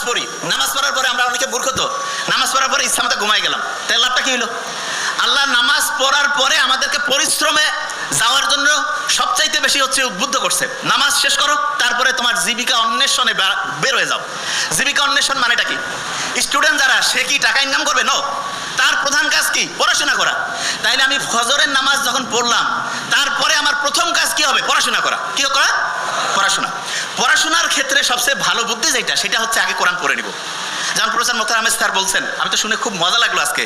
পড়ি, নামাজ পড়ার পরে আমরা অনেকে মূর্খ তো, নামাজ পড়ার পরে ইচ্ছা মতো ঘুমাই গেলাম, তাই লাভটা কি হলো? আল্লাহ নামাজ পড়ার পরে আমাদেরকে পরিশ্রমে যাওয়ার জন্য সবচাইতে বেশি হচ্ছে উদ্বুদ্ধ করছে। নামাজ শেষ করো, তারপরে তোমার জীবিকা অন্বেষণে বের হয়ে যাও। জীবিকা অন্বেষণ মানেটা কি? স্টুডেন্ট যারা, সে কি টাকা ইনকাম করবে? নো, তার প্রধান কাজ কি? পড়াশোনা করা। তাইলে আমি ফজরের নামাজ যখন পড়লাম, তারপরে আমার প্রথম কাজ কি হবে? পড়াশোনা করা। কি করা? পড়াশোনা। পড়াশোনার ক্ষেত্রে সবচেয়ে ভালো বুদ্ধি যেটা, সেটা হচ্ছে আগে কোরআন পড়ে নিব। যেমন প্রফেসর মুখতার আহমেদ স্যার বলছেন, আমি তো শুনে খুব মজা লাগলো আজকে,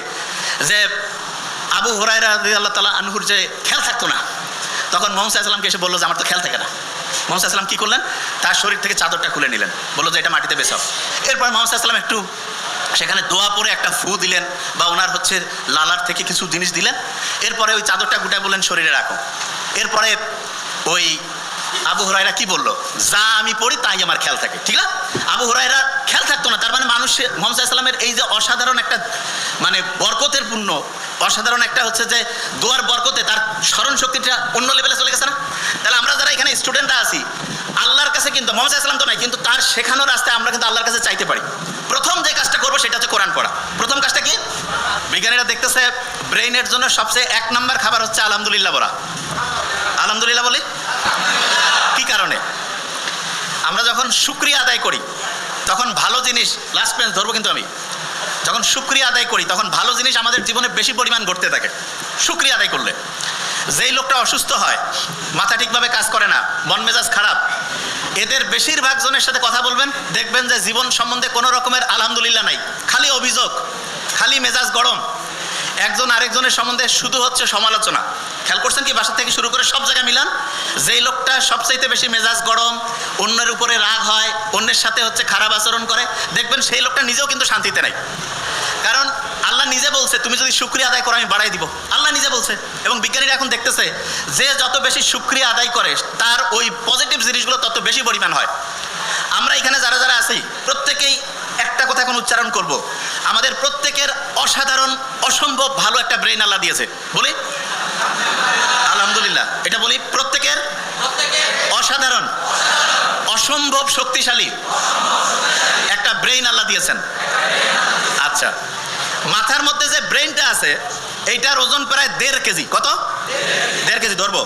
যে আবু হুরায়রা রাদিয়াল্লাহু তাআলা আনহুর যে খেয়াল থাকতো না, তখন মুহাম্মদ সাল্লাল্লাহু আলাইহি ওয়াসাল্লামকে এসে বললো যে আমার তো খেয়াল থাকে না। মুহাম্মদ সাল্লাল্লাহু আলাইহি ওয়াসাল্লাম কি করলেন? তার শরীর থেকে চাদরটা খুলে নিলেন, বললো যে এটা মাটিতে বেছাও। এরপর মুহাম্মদ সাল্লাল্লাহু আলাইহি ওয়াসাল্লাম একটু সেখানে দোয়া পরে একটা ফু দিলেন, বা ওনার হচ্ছে লালার থেকে কিছু জিনিস দিলেন। এরপরে ওই চাদরটা গুটায় বললেন শরীরে রাখো। এরপরে ওই আবু হুরায়রা কি বললো? যা আমি পড়ি তাই আমার খেয়াল থাকে। ঠিক না? আবু হুরায়রা খেয়াল থাকতো না, তার মানে মানুষের মুহাম্মদ সাল্লাল্লাহু আলাইহি ওয়াসাল্লামের এই যে অসাধারণ একটা মানে বরকতের পূর্ণ অসাধারণ একটা হচ্ছে যে দোয়ার বরকতে তার স্মরণ শক্তিটা অন্য লেভেলে চলে গেছে না? তাহলে আমরা যারা এখানে স্টুডেন্টরা আছি, আল্লাহর কাছে কিন্তু মুহাম্মদ সাল্লাল্লাহু আলাইহি ওয়াসাল্লাম তো নাই, কিন্তু তার শেখানোর রাস্তায় আমরা কিন্তু আল্লাহর কাছে চাইতে পারি। প্রথম যে কাজটা করবো সেটা হচ্ছে কোরআন পড়া। প্রথম কাজটা কি? বিজ্ঞানীরা দেখতেছে ব্রেইনের জন্য সবচেয়ে 1 নম্বর খাবার হচ্ছে আলহামদুলিল্লাহ বলা। আলহামদুলিল্লাহ বলি কি কারণে? আমরা যখন শুকরিয়া আদায় করি, তখন ভালো জিনিস, লাস্ট পেজ ধরবো কিন্তু আমি, যখন শুকরিয়া আদায় করি তখন ভালো জিনিস আমাদের জীবনে বেশি পরিমাণ ঘটতে থাকে। শুকরিয়া আদায় করলে যেই লোকটা অসুস্থ হয়, মাথা ঠিকভাবে কাজ করে না, মন মেজাজ খারাপ, এদের বেশিরভাগ জনের সাথে কথা বলবেন, দেখবেন যে জীবন সম্বন্ধে কোনো রকমের আলহামদুলিল্লাহ নাই, খালি অভিযোগ, খালি মেজাজ গরম। একজন আরেকজনের সম্বন্ধে শুধু হচ্ছে সমালোচনা। খেয়াল করছেন কি? বাসা থেকে শুরু করে সব জায়গায় মিলান, যেই লোকটা সবচাইতে বেশি মেজাজ গরম, অন্যের উপরে রাগ হয়, অন্যের সাথে হচ্ছে খারাপ আচরণ করে, দেখবেন সেই লোকটা নিজেও কিন্তু শান্তিতে নাই। কারণ আল্লাহ নিজে বলছে তুমি যদি শুকরিয়া আদায় করো আমি বাড়াই দিব। আল্লাহ নিজে বলছে। এবং বিজ্ঞানীরা এখন দেখতেছে যে যত বেশি শুকরিয়া আদায় করে তার ওই পজিটিভ জিনিসগুলো তত বেশি পরিমাণ হয়। আমরা এখানে যারা যারা আছি প্রত্যেকেই একটা কথা এখন উচ্চারণ করব, আমাদের প্রত্যেকের অসাধারণ অসম্ভব ভালো একটা ব্রেইন আল্লাহ দিয়েছে। বলি আলহামদুলিল্লাহ। এটা বলি প্রত্যেকের অসাধারণ অসম্ভব শক্তিশালী একটা ব্রেইন আল্লাহ দিয়েছেন। আচ্ছা, মাথার মধ্যে যে ব্রেইনটা আছে এইটার ওজন প্রায় 1.5 কেজি। কত? 1.5 কেজি ধরবো।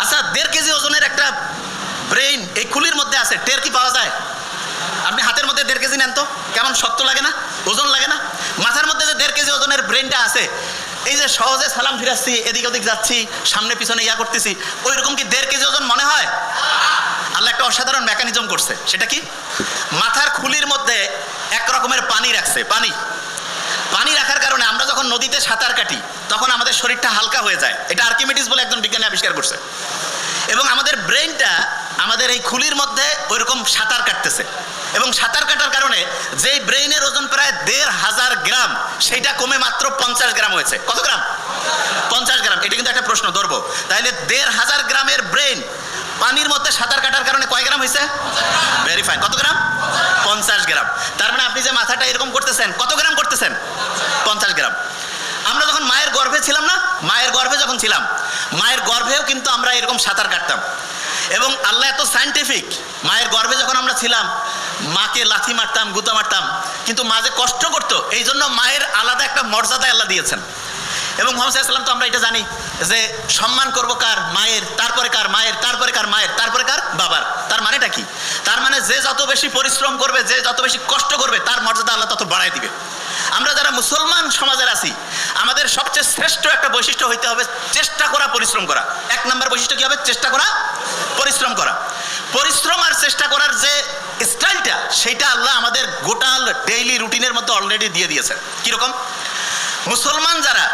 আচ্ছা, 1.5 কেজি ওজনের একটা ব্রেইন এই খুলির মধ্যে আছে, টের কি পাওয়া যায়? আপনি হাতের মধ্যে 1.5 কেজি নেন তো, কেমন শক্ত লাগে না? ওজন লাগে না? মাথার মধ্যে যে 1.5 কেজি ওজনের ব্রেইনটা আছে, এই যে সহজে সালাম ফিরাচ্ছি, এদিক ওদিক যাচ্ছি, সামনে পিছনে ইয়া করতেছি, ওই রকম কি 1.5 কেজি ওজন মনে হয়? আল্লাহ একটা অসাধারণ মেকানিজম করছে। সেটা কি? মাথার খুলির মধ্যে এক রকমের পানি রাখছে। পানি রাখার কারণে আমরা যখন নদীতে সাঁতার কাটি তখন আমাদের শরীরটা হালকা হয়ে যায়। এটা আর্কিমিডিস বলে একজন বিজ্ঞানী আবিষ্কার করছে। এবং আমাদের ব্রেইনটা আমাদের এই খুলির মধ্যে ওইরকম সাঁতার কাটতেছে, এবং সাঁতার কাটার কারণে যেই ব্রেইনের ওজন প্রায় 1,500 গ্রাম, সেইটা কমে মাত্র 50 গ্রাম হয়েছে। কত গ্রাম? 50 গ্রাম। এটা কিন্তু একটা প্রশ্ন ধরবো। তাহলে 1,500 গ্রামের ব্রেইন পানির মধ্যে সাঁতার কাটার কারণে কয় গ্রাম হয়েছে? Very fine. কত গ্রাম? 50 গ্রাম। তার মানে আপনি যে মাথাটা এরকম করতেছেন, কত গ্রাম করতেছেন? 50 গ্রাম। আমরা যখন মায়ের গর্ভে ছিলাম না, মায়ের গর্ভে যখন ছিলাম, মায়ের গর্ভেও কিন্তু আমরা এরকম সাঁতার কাটতাম। এবং আল্লাহ এত সায়েন্টিফিক, মায়ের গর্ভে যখন আমরা ছিলাম মাকে লাথি মারতাম, গুতা মারতাম, কিন্তু মা যে কষ্ট করতো, এই জন্য মায়ের আলাদা একটা মর্যাদা আল্লাহ দিয়েছেন। এবং মুহাম্মদ সাল্লাল্লাহু আলাইহি ওয়াসাল্লাম তো আমরা এটা জানি যে সম্মান করব কার? মায়ের, তারপরে কার? মায়ের, তারপরে কার? মায়ের, তারপরে কার? বাবার। তার মানেটা কি? তার মানে যে যত বেশি পরিশ্রম করবে, যে যত বেশি কষ্ট করবে, তার মর্যাদা আল্লাহ তত বাড়ায় দিবে। আমরা যারা মুসলমান সমাজের আছি, আমাদের সবচেয়ে শ্রেষ্ঠ একটা বৈশিষ্ট্য হইতে হবে চেষ্টা করা, পরিশ্রম করা। 1 নম্বর বৈশিষ্ট্য কি হবে? চেষ্টা করা, পরিশ্রম করা। পরিশ্রম আর চেষ্টা করার যে স্টাইলটা, সেইটা আল্লাহ আমাদের গোটা ডেইলি রুটিনের মধ্যে অলরেডি দিয়ে দিয়েছে। কিরকম? মুসলমান যারা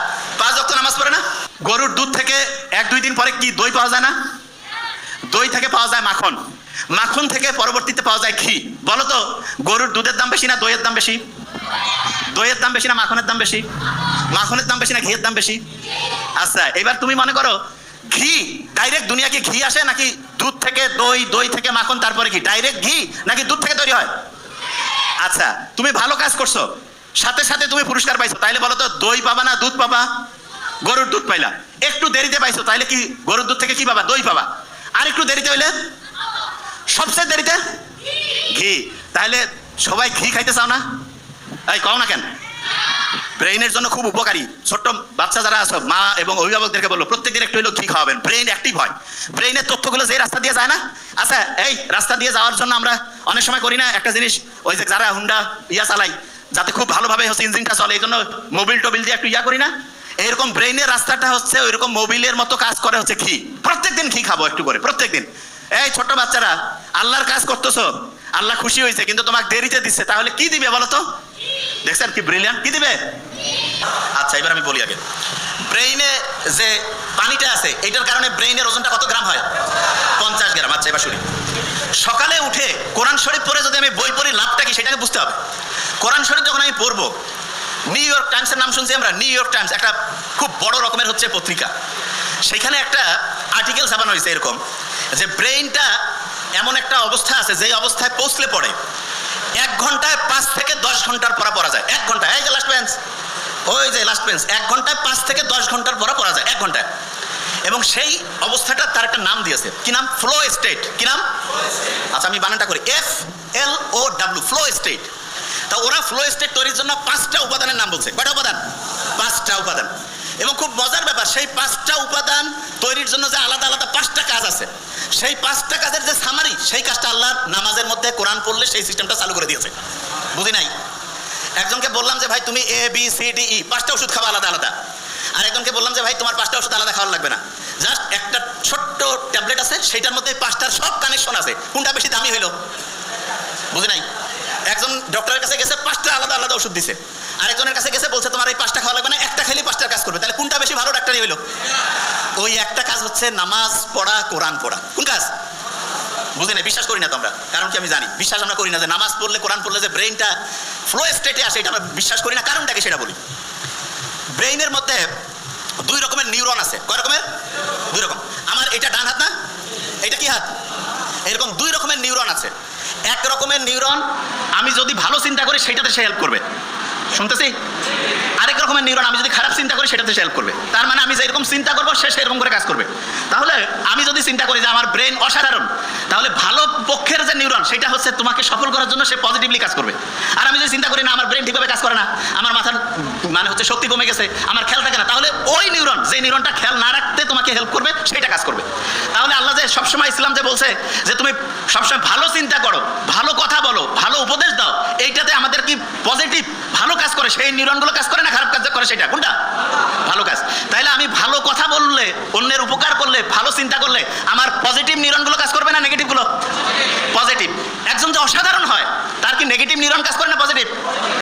5 ওয়াক্ত নামাজ পড়ে না, গরুর দুধ থেকে 1-2 দিন পরে কি দই পাওয়া যায় না? দই থেকে পাওয়া যায় মাখন, মাখন থেকে পরবর্তীতে পাওয়া যায় ঘি। বলো তো, গরুর দুধের দাম বেশি না দইয়ের দাম বেশি? দইয়ের দাম বেশি না মাখনের দাম বেশি? মাখনের দাম বেশি না ঘিয়ের দাম বেশি? আচ্ছা, এবার তুমি মনে করো ঘি ডাইরেক্ট দুনিয়া কি ঘি আসে, নাকি দুধ থেকে দই, দই থেকে মাখন, তারপরে ঘি? ডাইরেক্ট ঘি নাকি দুধ থেকে তৈরি হয়? আচ্ছা, তুমি ভালো কাজ করছো, সাথে সাথে তুমি পুরস্কার পাইছো, তাইলে বলো তো দই পাবা না দুধ পাবা? গরুর দুধ পাইলা। একটু দেরিতে পাইছো, তাইলে কি গরুর দুধ থেকে কি পাবা? দই পাবা। আর একটু দেরিতে হইলে? সবচেয়ে দেরিতে ঘি। তাহলে সবাই ঘি খাইতে চাও না? এই কও না কেন? ব্রেইনের জন্য খুব উপকারী। ছোট্ট বাচ্চা যারা আছো, মা এবং অভিভাবকদেরকে বললো প্রত্যেকদিন একটু হলেও ঘি খাওয়াবেন, ব্রেইন অ্যাক্টিভ হয়। ব্রেইনের তথ্যগুলো যে রাস্তা দিয়ে যায় না, আচ্ছা এই রাস্তা দিয়ে যাওয়ার জন্য আমরা অনেক সময় করি না একটা জিনিস, ওই যে যারা হুন্ডা চালাই যাতে খুব ভালোভাবে হচ্ছে ইঞ্জিনটা চলে, এই জন্য মোবিল টোবিল দিয়ে একটু করি না, এরকম ব্রেইনের রাস্তাটা হচ্ছে ওইরকম মোবিলের মতো কাজ করে হচ্ছে ঘি। প্রত্যেকদিন ঘি খাবো একটু করে, প্রত্যেকদিন। এই ছোট্ট বাচ্চারা, আল্লাহর কাজ করতেছো, আল্লাহ খুশি হয়েছে কিন্তু তোমাকে দেরিতে দিচ্ছে, তাহলে কি দিবে বলো তো? দেখছেন কি ব্রিলিয়ান্ট, কি দিবে? আচ্ছা এবার আমি বলি আগে, ব্রেইনে যে পানিটা আছে এটার কারণে ব্রেইনের ওজনটা কত গ্রাম হয়? 50 গ্রাম। আচ্ছা এবার শুনি, সকালে উঠে কোরআন শরীফ পড়ে যদি আমি বই পড়ি লাভটা কি সেটাকে বুঝতে হবে। কোরআন শরীফ যখন আমি পড়বো, নিউ ইয়র্ক টাইমসের নাম শুনছি আমরা, নিউ ইয়র্ক টাইমস একটা খুব বড় রকমের হচ্ছে পত্রিকা, সেখানে একটা আর্টিকেল ছাপানো হয়েছে এরকম যে ব্রেইনটা এমন একটা অবস্থা আছে যে অবস্থায় পৌঁছলে পড়ে 1 ঘন্টায় 5 থেকে 10 ঘন্টার পড়া যায়। 1 ঘন্টায়, এই যে লাস্ট বেঞ্চ, ওই যে লাস্ট বেঞ্চ, 1 ঘন্টায় 5 থেকে 10 ঘন্টার পড়া যায় 1 ঘন্টায়। এবং সেই অবস্থাটা তার একটা নাম দিয়েছে, কি নাম? Flow state. কি নাম? আচ্ছা আমি বানানটা করি, FLOW, ফ্লো স্টেট। তা ওরা ফ্লো স্টেট তৈরির জন্য 5টা উপাদানের নাম বলছে। কয়টা উপাদান? 5টা উপাদান। এবং খুব মজার ব্যাপার, সেই 5টা উপাদান তৈরির জন্য যে আলাদা আলাদা 5টা কাজ আছে, সেই 5টা কাজের যে সামারি, সেই কাজটা আল্লাহ নামাজের মধ্যে কোরআন পড়লে সেই সিস্টেমটা চালু করে দিয়েছে। বুঝি নাই? একজনকে বললাম যে ভাই তুমি ABCDE 5টা ওষুধ খাওয়া আলাদা আলাদা, আর একজনকে বললাম যে ভাই তোমার 5টা ওষুধ আলাদা খাওয়া লাগবে না, জাস্ট একটা ছোট্ট ট্যাবলেট আছে, সেইটার মধ্যে 5টার সব কানেকশন আছে, কোনটা বেশি দামি হইলো? বুঝি নাই? একজন ডক্টরের কাছে গেছে, 5টা আলাদা আলাদা ওষুধ দিছে, আরেকজনের কাছে গেছে বলছে তোমার এই 5টা খাওয়া লাগবে না, একটা খেলে 5টার কাজ করবে। তাহলে কোনটা বেশি ভালো ডাক্তারই হইলো? ওই একটা কাজ হচ্ছে নামাজ পড়া, কোরআন পড়া। কোন কাজ? বুঝি না, বিশ্বাস করি না তো আমরা। কারণ কি? আমি জানি বিশ্বাস আমরা করি না যে নামাজ পড়লে, কোরআন পড়লে যে ব্রেইনটা ফ্লো স্টেটে আসে, এটা আমরা বিশ্বাস করি না। কারণটা কি সেটা বলি। ব্রেইনের মধ্যে 2 রকমের নিউরন আছে। কয় রকমের? 2 রকম। আমার এটা ডান হাত না, এটা কি হাত? এরকম 2 রকমের নিউরন আছে। এক রকমের নিউরন আমি যদি ভালো চিন্তা করি সেটাতে সে হেল্প করবে, শুনতেছি? আরেক রকমের নিউরন আমি যদি খারাপ চিন্তা করি সেটাতে সে হেল্প করবে। তার মানে আমি যেরকম চিন্তা করবো সে সেরকম করে কাজ করবে। তাহলে আমি যদি চিন্তা করি যে আমার ব্রেন অসাধারণ, তাহলে ভালো পক্ষের যে নিউরন সেটা হচ্ছে তোমাকে সফল করার জন্য সে পজিটিভলি কাজ করবে। আর আমি যদি চিন্তা করি না আমার ব্রেন ঠিকভাবে কাজ করে না, আমার মাথার মানে হচ্ছে শক্তি কমে গেছে, আমার খেয়াল থাকে না, তাহলে ওই নিউরন, যে নিউরনটা খেয়াল না রাখতে তোমাকে হেল্প করবে, সেটা কাজ করবে। তাহলে আল্লাহ যে সবসময় ইসলাম যে বলছে যে তুমি সবসময় ভালো চিন্তা করো, ভালো কথা বলো, ভালো উপদেশ দাও, এইটাতে আমাদের কি পজিটিভ ভালো কাজ করে, সেই নিউরনগুলো কাজ করে না খারাপ কাজ করে? সেটা কোনটা? ভালো কাজ। তাইলে আমি ভালো কথা বললে, অন্যের উপকার করলে, ভালো চিন্তা করলে আমার পজিটিভ নিউরনগুলো কাজ করবে না নেগেটিভগুলো? পজিটিভ। একজন যে অসাধারণ হয় তার কি নেগেটিভ নিউরন কাজ করে না